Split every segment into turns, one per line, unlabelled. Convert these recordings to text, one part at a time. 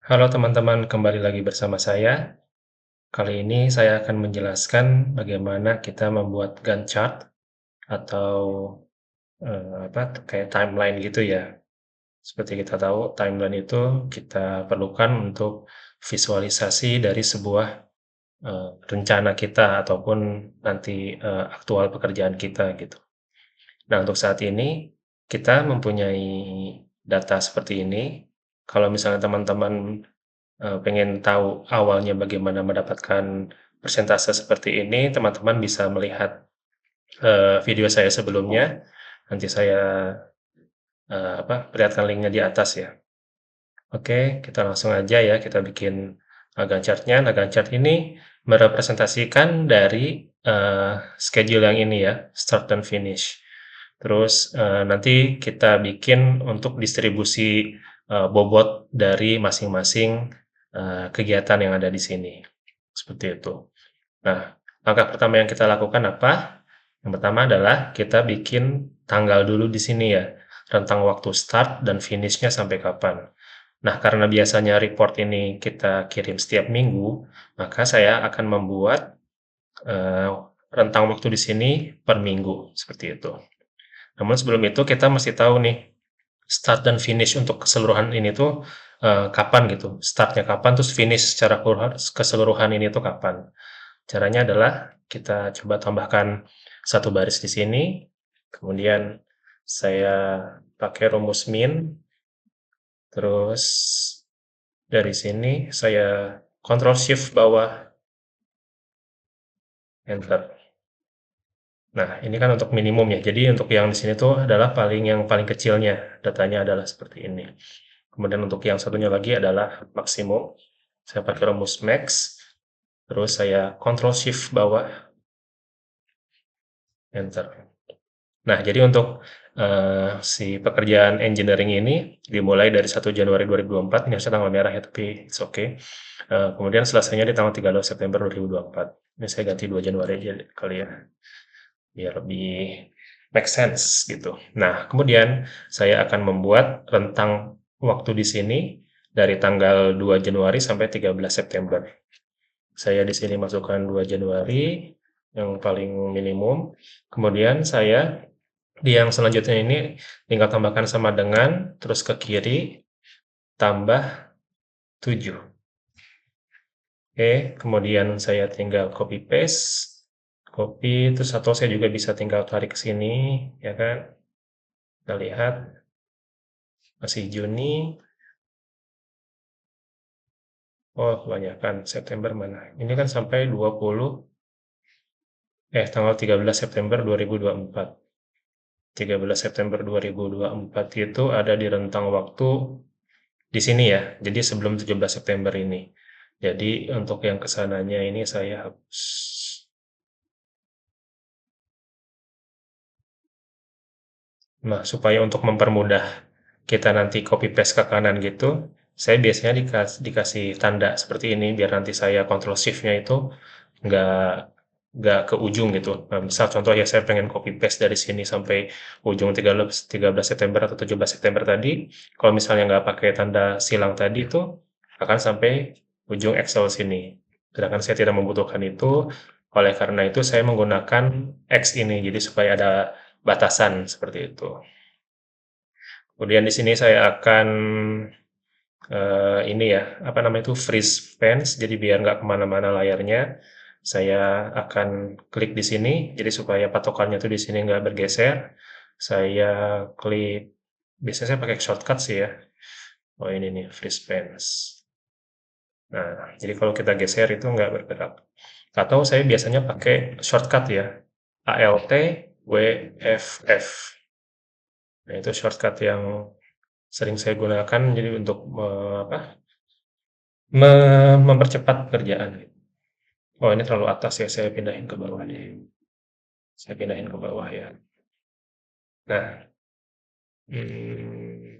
Halo teman-teman, kembali lagi bersama saya. Kali ini saya akan menjelaskan bagaimana kita membuat Gantt chart atau kayak timeline gitu ya. Seperti kita tahu, timeline itu kita perlukan untuk visualisasi dari sebuah rencana kita ataupun nanti aktual pekerjaan kita gitu. Nah, untuk saat ini kita mempunyai data seperti ini. Kalau misalnya teman-teman pengen tahu awalnya bagaimana mendapatkan persentase seperti ini, teman-teman bisa melihat video saya sebelumnya. Nanti saya perlihatkan linknya di atas ya. Oke, kita langsung aja ya, kita bikin Gantt chart-nya. Nah, Gantt chart ini merepresentasikan dari schedule yang ini ya, start dan finish. Terus nanti kita bikin untuk distribusi bobot dari masing-masing kegiatan yang ada di sini. Seperti itu. Nah, langkah pertama yang kita lakukan apa? Yang pertama adalah kita bikin tanggal dulu di sini ya, rentang waktu start dan finish-nya sampai kapan. Nah, karena biasanya report ini kita kirim setiap minggu, maka saya akan membuat eh, rentang waktu di sini per minggu, seperti itu. Namun sebelum itu kita mesti tahu nih, start dan finish untuk keseluruhan ini tuh kapan gitu. Startnya kapan, terus finish secara keseluruhan ini tuh kapan. Caranya adalah kita coba tambahkan satu baris di sini, kemudian saya pakai rumus min, terus dari sini saya Ctrl Shift bawah, Enter. Nah, ini kan untuk minimum ya. Jadi untuk yang di sini tuh adalah yang paling kecilnya. Datanya adalah seperti ini. Kemudian untuk yang satunya lagi adalah maksimum. Saya pakai rumus max. Terus saya Ctrl Shift bawah, Enter. Nah, jadi untuk si pekerjaan engineering ini dimulai dari 1 Januari 2024, ini harusnya tanggal merah ya, tapi it's okay. Kemudian selesainya di tanggal 13 September 2024. Ini saya ganti 2 Januari aja kali ya, biar lebih make sense gitu. Nah, kemudian saya akan membuat rentang waktu di sini dari tanggal 2 Januari sampai 13 September. Saya di sini masukkan 2 Januari yang paling minimum. Kemudian saya di yang selanjutnya ini tinggal tambahkan sama dengan, terus ke kiri, tambah 7. Oke, kemudian saya tinggal copy paste, copy, terus atau saya juga bisa tinggal tarik ke sini, ya kan? Kita lihat, masih Juni. Oh, kebanyakan. September mana? Ini kan sampai tanggal 13 September 2024. 13 September 2024 itu ada di rentang waktu di sini ya. Jadi sebelum 17 September ini. Jadi untuk yang kesananya ini saya hapus. Nah, supaya untuk mempermudah kita nanti copy paste ke kanan gitu, saya biasanya dikasih tanda seperti ini biar nanti saya control shift-nya itu nggak nggak ke ujung gitu. Nah, misal contoh ya saya pengen copy paste dari sini sampai ujung 13 September atau 17 September tadi, kalau misalnya nggak pakai tanda silang tadi itu akan sampai ujung Excel sini. Sedangkan saya tidak membutuhkan itu, oleh karena itu saya menggunakan X ini, jadi supaya ada batasan seperti itu. Kemudian di sini saya akan ini ya, apa namanya itu, freeze fence, jadi biar nggak kemana-mana layarnya. Saya akan klik di sini, jadi supaya patokannya tuh di sini nggak bergeser. Saya klik, biasanya saya pakai shortcut sih ya. Oh ini nih, freeze fence. Nah, jadi kalau kita geser itu nggak bergerak. Atau saya biasanya pakai shortcut ya, Alt WFF. Nah, itu shortcut yang sering saya gunakan jadi untuk mempercepat pekerjaan. Oh, ini terlalu atas ya, saya pindahin ke bawah nih. Saya pindahin ke bawah ya. Nah, hmm,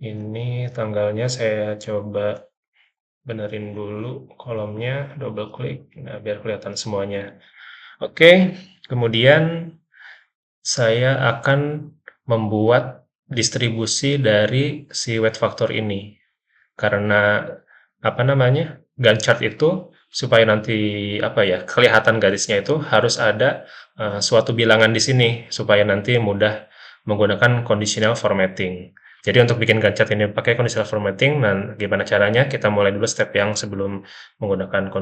ini tanggalnya saya coba benerin dulu kolomnya, double klik, nah biar kelihatan semuanya. Oke, kemudian saya akan membuat distribusi dari si weight factor ini. Karena apa namanya, Gantt chart itu supaya nanti apa ya, kelihatan garisnya itu harus ada suatu bilangan di sini supaya nanti mudah menggunakan conditional formatting. Jadi untuk bikin Gantt chart ini pakai conditional formatting, dan gimana caranya? Kita mulai dulu step yang sebelum menggunakan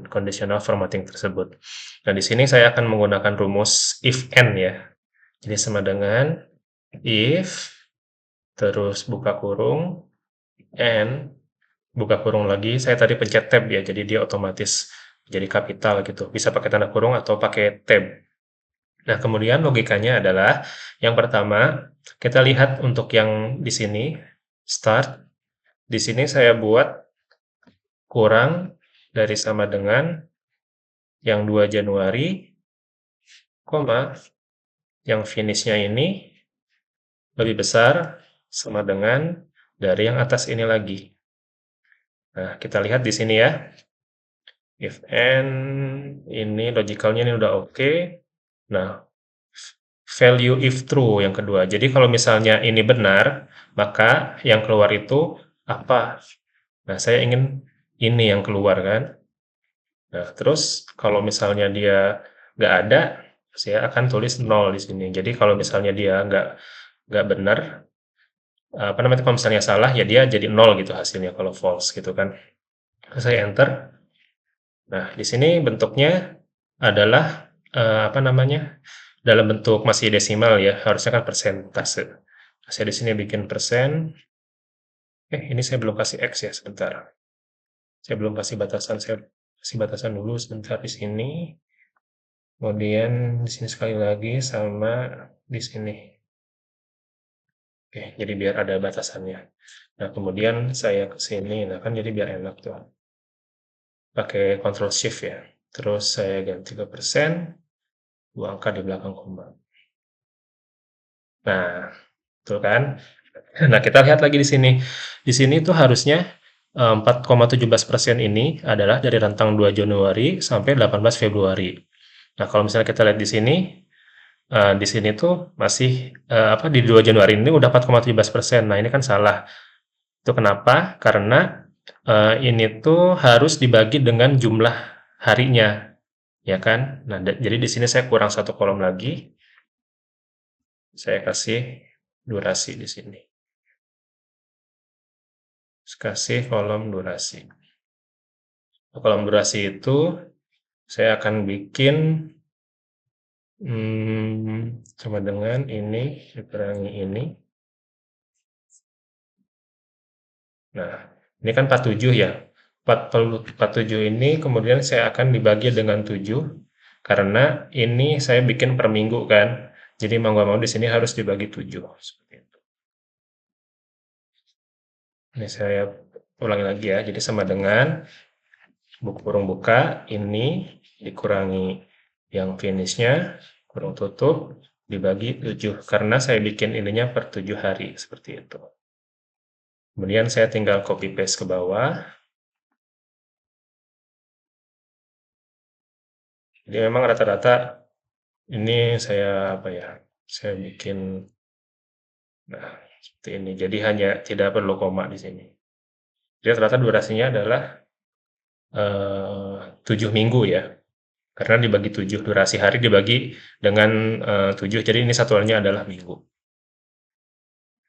conditional formatting tersebut. Nah, di sini saya akan menggunakan rumus if and ya. Jadi sama dengan if, terus buka kurung, and buka kurung lagi. Saya tadi pencet tab ya, jadi dia otomatis jadi kapital gitu. Bisa pakai tanda kurung atau pakai tab. Nah, kemudian logikanya adalah yang pertama, kita lihat untuk yang di sini, start. Di sini saya buat kurang dari sama dengan yang 2 Januari, koma, yang finishnya ini lebih besar sama dengan dari yang atas ini lagi. Nah, kita lihat di sini ya. If and ini logicalnya ini udah oke. Nah, value if true yang kedua. Jadi kalau misalnya ini benar, maka yang keluar itu apa? Nah, saya ingin ini yang keluar kan. Nah, terus kalau misalnya dia nggak ada, saya akan tulis 0 di sini. Jadi kalau misalnya dia nggak benar, apa namanya, kalau misalnya salah, ya dia jadi 0 gitu hasilnya kalau false gitu kan. Saya enter. Nah, di sini bentuknya adalah apa namanya, dalam bentuk masih desimal ya, harusnya kan persentase. Saya di sini bikin persen. Ini saya belum kasih X ya, sebentar. Saya belum kasih batasan, saya kasih batasan dulu sebentar di sini. Kemudian di sini sekali lagi sama di sini. Jadi biar ada batasannya. Nah, kemudian saya ke sini, nah kan jadi biar enak tuh. Pakai Ctrl Shift ya. Terus saya ganti ke persen, 2 angka di belakang koma. Nah, betul kan? Nah, kita lihat lagi di sini. Di sini tuh harusnya 4,17% ini adalah dari rentang 2 Januari sampai 18 Februari. Nah, kalau misalnya kita lihat di sini tuh masih apa, di 2 Januari ini udah 4,17%. Nah, ini kan salah. Itu kenapa? Karena ini tuh harus dibagi dengan jumlah harinya, ya kan? Nah, jadi di sini saya kurang satu kolom lagi. Saya kasih durasi di sini. Kasih kolom durasi. Kolom durasi itu saya akan bikin sama dengan ini dikurangi ini. Nah, ini kan 47 ya. 47 ini kemudian saya akan dibagi dengan 7 karena ini saya bikin per minggu kan. Jadi mau nggak mau di sini harus dibagi 7 seperti itu. Ini saya ulangi lagi ya. Jadi sama dengan kurung buka ini dikurangi yang finishnya kurung tutup dibagi 7 karena saya bikin ininya per 7 hari seperti itu. Kemudian saya tinggal copy paste ke bawah. Jadi memang rata-rata ini saya apa ya? Saya bikin nah seperti ini. Jadi hanya tidak perlu koma di sini. Jadi rata-rata durasinya adalah 7 minggu ya. Karena dibagi 7, durasi hari dibagi dengan 7, jadi ini satuannya adalah minggu.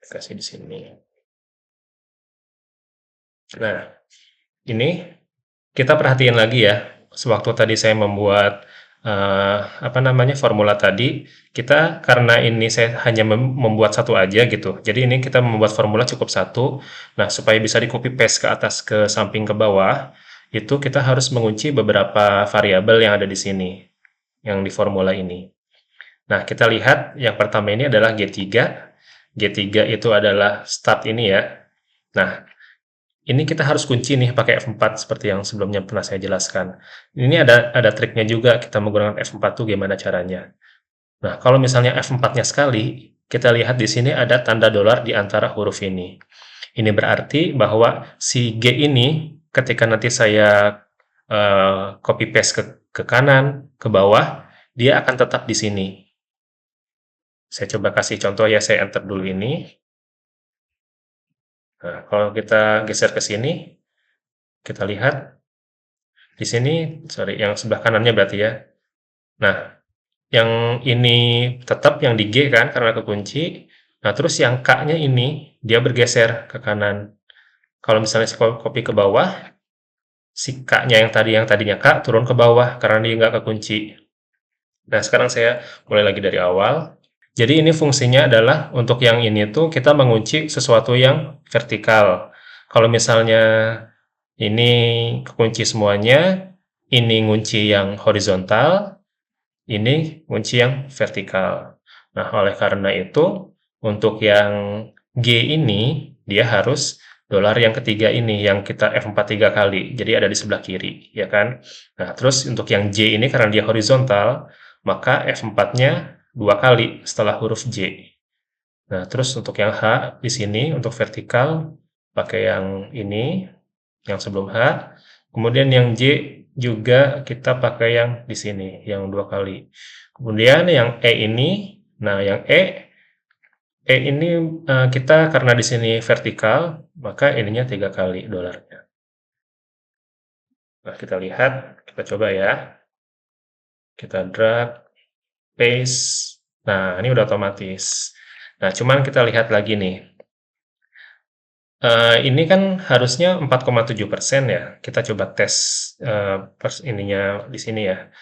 Kasih di sini. Nah, ini kita perhatiin lagi ya. Sewaktu tadi saya membuat apa namanya, formula tadi, kita karena ini saya hanya membuat satu aja gitu. Jadi ini kita membuat formula cukup satu. Nah, supaya bisa di copy paste ke atas, ke samping, ke bawah, itu kita harus mengunci beberapa variabel yang ada di sini, yang di formula ini. Nah, kita lihat yang pertama ini adalah G3. G3 itu adalah start ini ya. Nah, ini kita harus kunci nih pakai F4 seperti yang sebelumnya pernah saya jelaskan. Ini ada triknya juga, kita menggunakan F4 tuh gimana caranya. Nah, kalau misalnya F4-nya sekali, kita lihat di sini ada tanda dolar di antara huruf ini. Ini berarti bahwa si G ini ketika nanti saya copy paste ke kanan, ke bawah, dia akan tetap di sini. Saya coba kasih contoh ya, saya enter dulu ini. Nah, kalau kita geser ke sini, kita lihat di sini, sorry, yang sebelah kanannya berarti ya. Nah, yang ini tetap yang di G kan karena kekunci. Nah, terus yang K-nya ini dia bergeser ke kanan. Kalau misalnya copy ke bawah, si K-nya yang tadinya K turun ke bawah karena dia nggak kekunci. Nah, sekarang saya mulai lagi dari awal. Jadi ini fungsinya adalah untuk yang ini tuh kita mengunci sesuatu yang vertikal. Kalau misalnya ini kekunci semuanya, ini ngunci yang horizontal, ini kunci yang vertikal. Nah, oleh karena itu, untuk yang G ini, dia harus dolar yang ketiga ini, yang kita F4 3 kali. Jadi ada di sebelah kiri, ya kan? Nah, terus untuk yang J ini, karena dia horizontal, maka F4-nya 2 kali setelah huruf J. Nah, terus untuk yang H di sini, untuk vertikal, pakai yang ini, yang sebelum H. Kemudian yang J juga kita pakai yang di sini, yang 2 kali. Kemudian yang E ini, nah yang E ini kita karena di sini vertikal, maka ininya 3 kali dolarnya. Nah, kita lihat, kita coba ya. Kita drag, paste. Nah, ini udah otomatis. Nah, cuman kita lihat lagi nih. Ini kan harusnya 4,7% ya. Kita coba tes ininya di sini ya,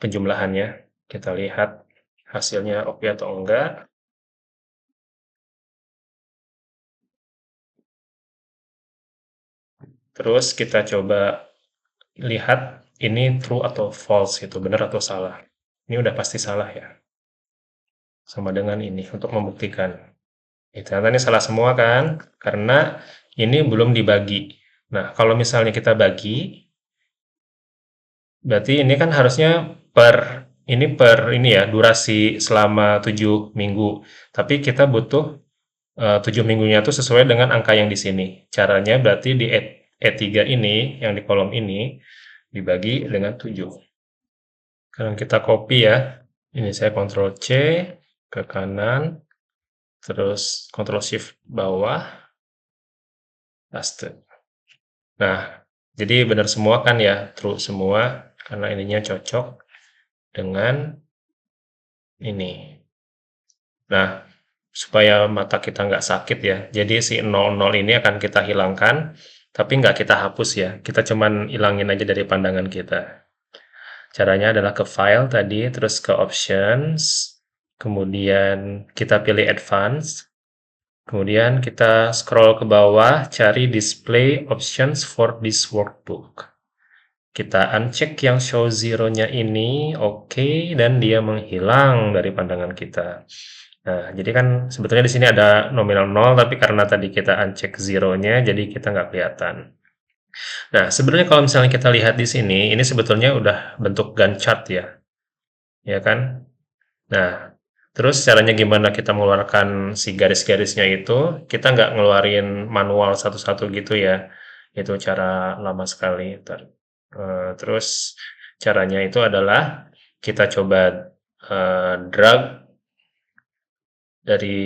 penjumlahannya. Kita lihat hasilnya oke atau enggak. Terus kita coba lihat ini true atau false gitu, benar atau salah. Ini udah pasti salah ya. Sama dengan ini untuk membuktikan. Ternyata ini salah semua kan? Karena ini belum dibagi. Nah, kalau misalnya kita bagi, berarti ini kan harusnya per ini ya, durasi selama 7 minggu. Tapi kita butuh 7 minggunya itu sesuai dengan angka yang di sini. Caranya berarti di E3 ini, yang di kolom ini, dibagi dengan 7. Sekarang kita copy ya. Ini saya Ctrl C ke kanan, terus Ctrl Shift bawah, paste. Nah, jadi benar semua kan ya, true semua, karena ininya cocok dengan ini. Nah, supaya mata kita nggak sakit ya, jadi si 00 ini akan kita hilangkan, tapi nggak kita hapus ya, kita cuman hilangin aja dari pandangan kita. Caranya adalah ke File tadi, terus ke Options, kemudian kita pilih Advanced, kemudian kita scroll ke bawah, cari Display Options for this workbook. Kita uncheck yang show zero-nya ini, oke, dan dia menghilang dari pandangan kita. Nah, jadi kan sebetulnya di sini ada nominal 0, tapi karena tadi kita uncheck zero-nya, jadi kita nggak kelihatan. Nah, sebenarnya kalau misalnya kita lihat di sini, ini sebetulnya udah bentuk Gantt chart ya, ya kan? Nah, terus caranya gimana kita mengeluarkan si garis-garisnya itu, kita nggak ngeluarin manual satu-satu gitu ya, itu cara lama sekali. Terus caranya itu adalah kita coba drag dari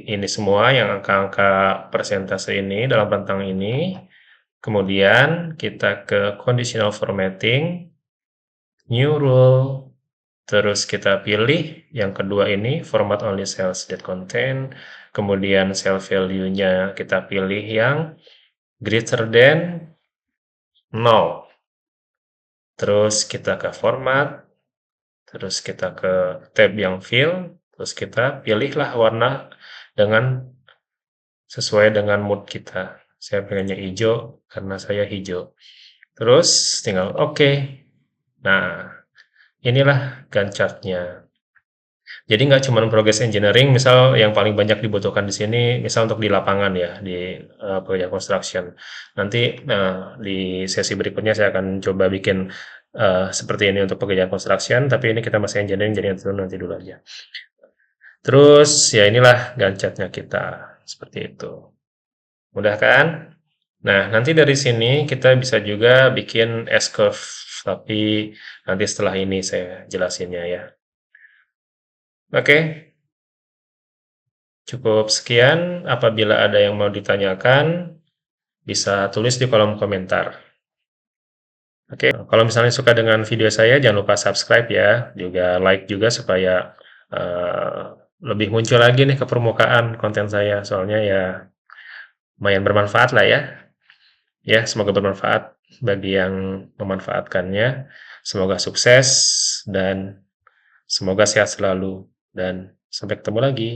ini semua yang angka-angka persentase ini dalam rentang ini, kemudian kita ke conditional formatting, new rule, terus kita pilih yang kedua ini format only cells that contain, kemudian cell value-nya kita pilih yang greater than 0. Terus kita ke format, terus kita ke tab yang fill, terus kita pilihlah warna dengan sesuai dengan mood kita. Saya pengennya hijau karena saya hijau. Terus tinggal oke. Nah, inilah Gantt chart-nya. Jadi nggak cuma progress engineering, misal yang paling banyak dibutuhkan di sini, misal untuk di lapangan ya, di pekerjaan construction. Nanti di sesi berikutnya saya akan coba bikin seperti ini untuk pekerjaan construction, tapi ini kita masih engineering, jadi nanti dulu aja. Terus ya inilah Gantt chart-nya kita, seperti itu. Mudah kan? Nah, nanti dari sini kita bisa juga bikin S-curve, tapi nanti setelah ini saya jelasinnya ya. Oke, Cukup sekian, apabila ada yang mau ditanyakan, bisa tulis di kolom komentar. Oke, kalau misalnya suka dengan video saya, jangan lupa subscribe ya, juga like juga supaya eh, lebih muncul lagi nih ke permukaan konten saya, soalnya ya lumayan bermanfaat lah ya. Ya, semoga bermanfaat bagi yang memanfaatkannya. Semoga sukses dan semoga sehat selalu. Dan sampai ketemu lagi.